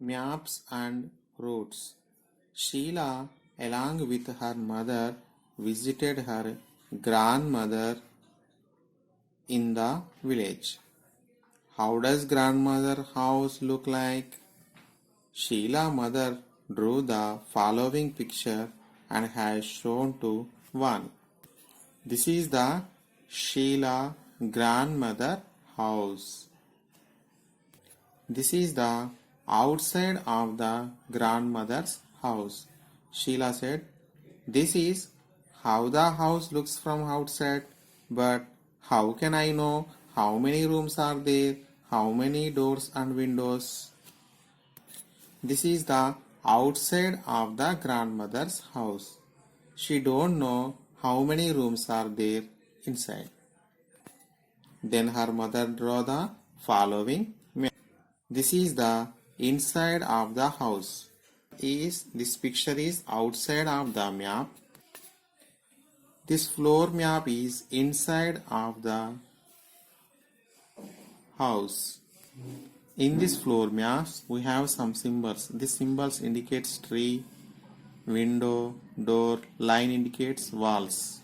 Maps and routes. Sheila, along with her mother, visited her grandmother in the village. How does grandmother house look like? Sheila mother drew the following picture and has shown to one. This is the Sheila grandmother house. This is the outside of the grandmother's house. Sheila said, "This is how the house looks from outside, but how can I know how many rooms are there, how many doors and windows?" This is the outside of the grandmother's house. She don't know how many rooms are there inside. Then her mother draw the following map. This is the inside of the house. This picture is outside of the map. This floor map is inside of the house. In this floor maps, we have some symbols. These symbols indicates tree, window, door, line indicates walls.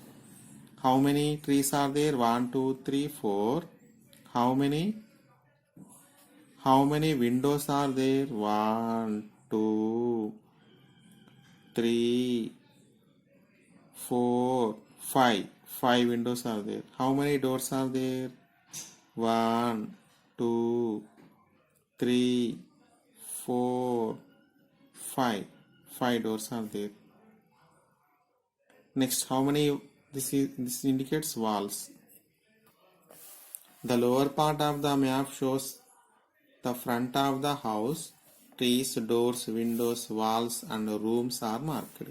How many trees are there? 1, 2, 3, 4. How many windows are there? 1, 2, 3, 4, 5. 5 windows are there. How many doors are there? 1, 2, 3, 4, 5. 5 doors are there. Next, how many? This indicates walls. The lower part of the map shows the front of the house. Trees, doors, windows, walls and rooms are marked.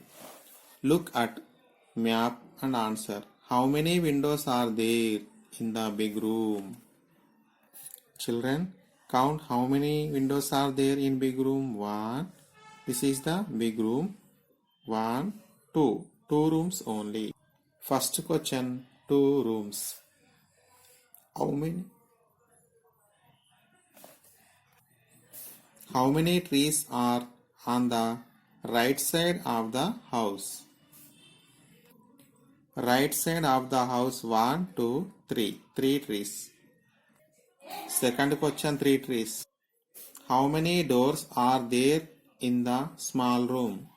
Look at map and answer. How many windows are there in the big room? Children, count how many windows are there in big room. 1. This is the big room. 1, 2. 2 rooms only. First question, 2 rooms. How many trees are on the right side of the house? Right side of the house, 1, 2, 3. 3 trees. Second question, 3 trees. How many doors are there in the small room?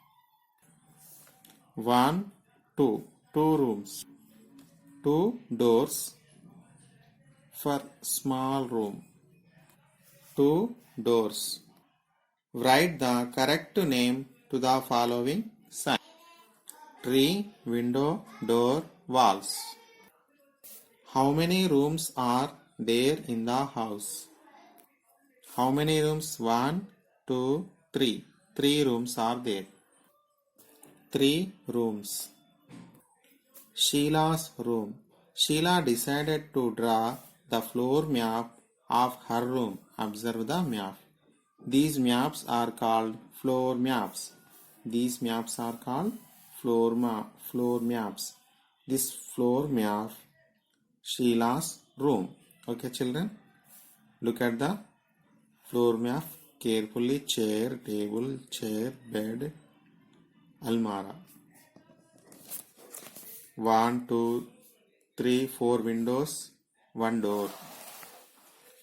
1, 2. 2 rooms. 2 doors for small room. 2 doors. Write the correct name to the following sign. Tree, window, door, walls. How many rooms are there in the house? How many rooms? 1, 2, 3. 3 rooms are there. 3 rooms. Sheila's room. Sheila decided to draw the floor map of her room. Observe the map. These maps are called floor maps. These maps are called floor maps. This floor map, Sheila's room. Okay, children. Look at the floor map carefully. Chair, table, chair, bed, almara. 1, 2, 3, 4 windows, 1 door.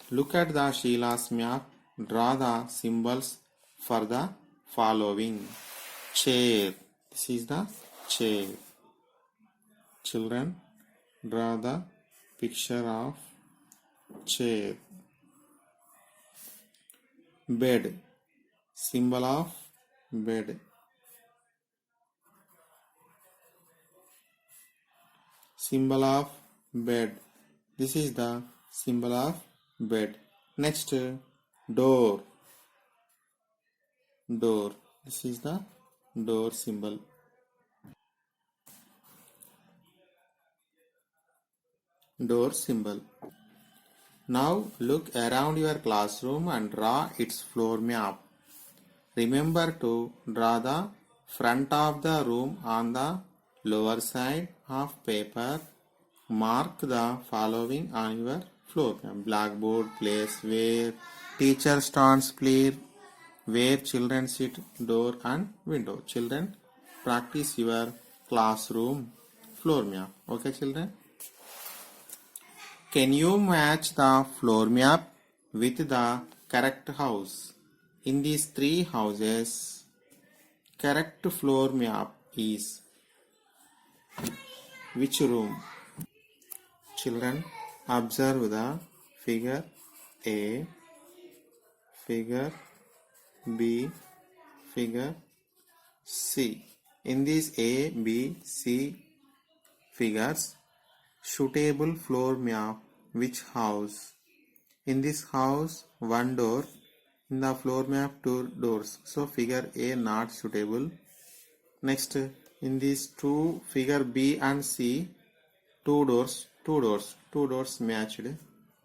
Look at the Sheila's map. Draw the symbols for the following. Chair. This is the chair. Children, draw the picture of chair. Bed. Symbol of bed. Symbol of bed. This is the symbol of bed. Next, door. Door. This is the door symbol. Door symbol. Now look around your classroom and draw its floor map. Remember to draw the front of the room on the lower side of paper. Mark the following on your floor map. Blackboard, place where teacher stands clear. where children sit, door and window. Children, practice your classroom floor map. Okay, children? Can you match the floor map with the correct house? In these three houses, correct floor map is which room? Children, observe the figure A, figure B, figure C. In these A, B, C figures, suitable floor map which house? In this house, one door. In the floor map, two doors. So figure A not suitable. Next, in these two figure B and C, two doors matched.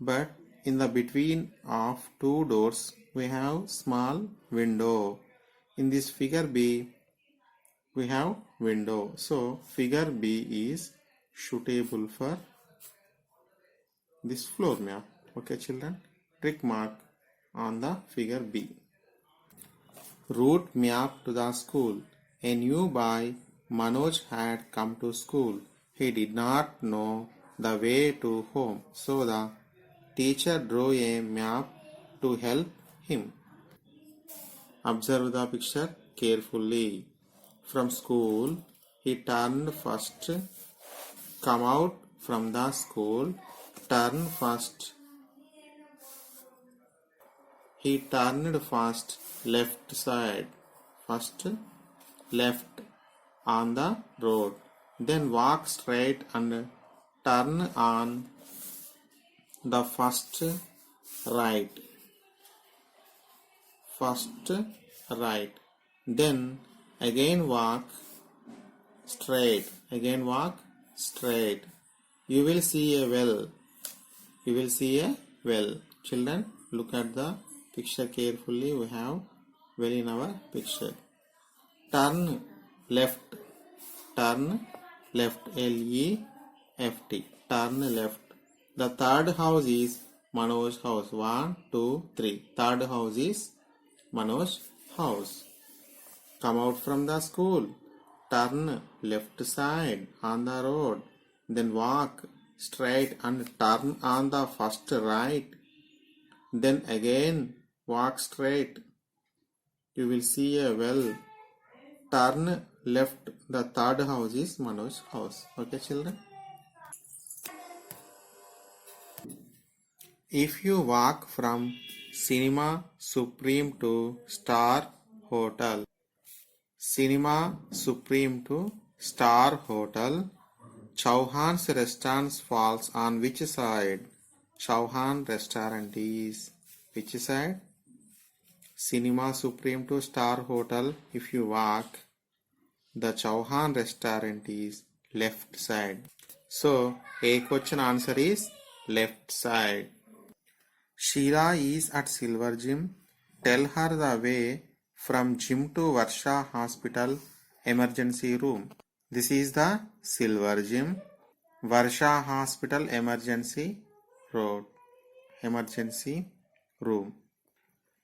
But in the between of two doors, we have small window. In this figure B, we have window. So figure B is suitable for this floor map. Okay, children? Trick mark on the figure B. Route map to the school. A new boy, Manoj, had come to school. He did not know the way to home, so the teacher drew a map to help him. Observe the picture carefully. From school, he turned first. Come out from the school. Turn first. He turned first left side. First left on the road. Then walk straight and turn on the first right. First right. Then again walk straight. Again walk straight. You will see a well. You will see a well. Children, look at the picture carefully. We have well in our picture. Turn left. Turn left. L-E-F-T. Turn left. The third house is Manoj's house. 1, 2, 3. Third house is Manoj's house. Come out from the school. Turn left side on the road. Then walk straight and turn on the first right. Then again walk straight. You will see a well. Turn left. The third house is Manoj's house. Okay, children? If you walk from Cinema Supreme to Star Hotel, Cinema Supreme to Star Hotel, Chauhan's restaurant falls on which side? Chauhan restaurant is which side? Cinema Supreme to Star Hotel. If you walk, the Chauhan restaurant is left side. So a question answer is left side. Sheila is at Silver Gym. Tell her the way from gym to Varsha Hospital emergency room. This is the Silver Gym. Varsha Hospital emergency room.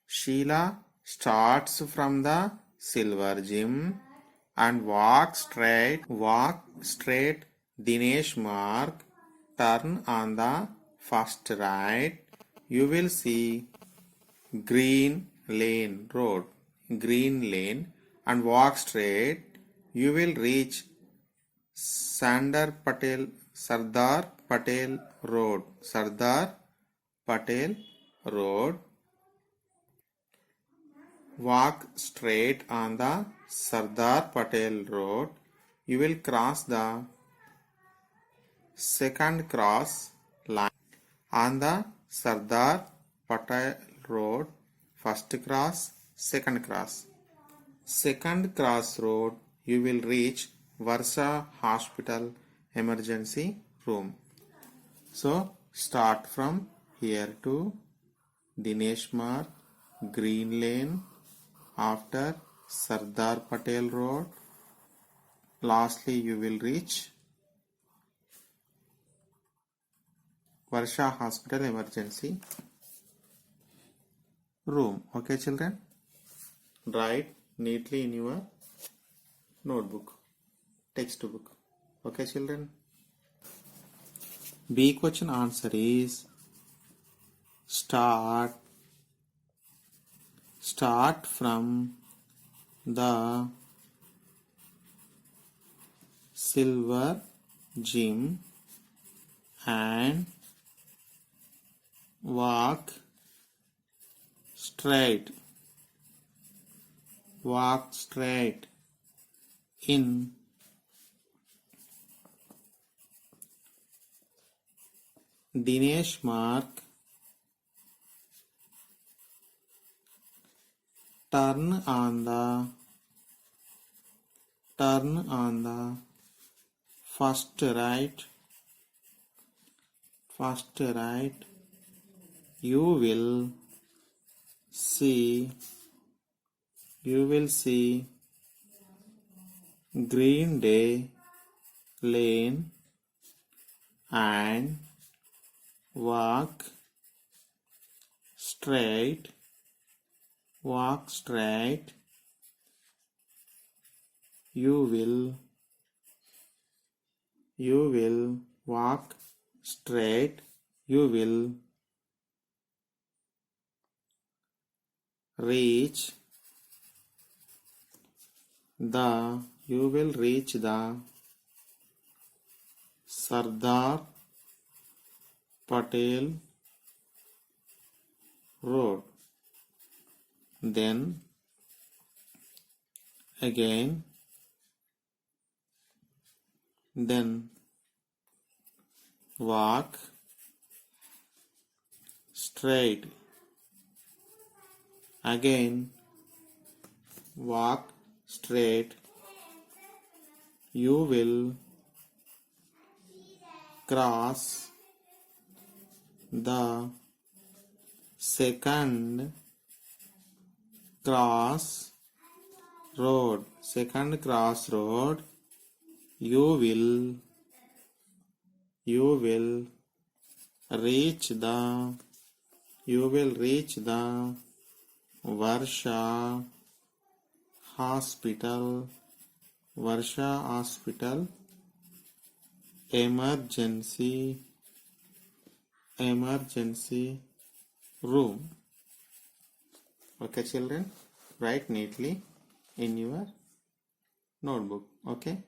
Sheila starts from the Silver Gym and walk straight. Dinesh Mark. Turn on the first right. You will see Green Lane Road. Green Lane and walk straight. You will reach Sardar Patel Road. Sardar Patel Road. Walk straight on the Sardar Patel Road. You will cross the second cross line on the Sardar Patel Road. First cross, second cross. Second cross road, you will reach Varsha Hospital emergency room. So start from here to Dinesh Mark, Green Lane, after Sardar Patel Road. Lastly, you will reach Varsha Hospital emergency room. Okay, children? Write neatly in your notebook, textbook. Okay, children? B question answer is start from the silver gym and walk straight in Dinesh Mark, turn on the first right, you will see Green Day Lane and walk straight. You will walk straight. You will reach the Sardar Patel Road. Then again, walk straight. Again, walk straight. You will cross the second cross road. You will reach the Varsha Hospital emergency room. Okay, children, write neatly in your notebook. Okay.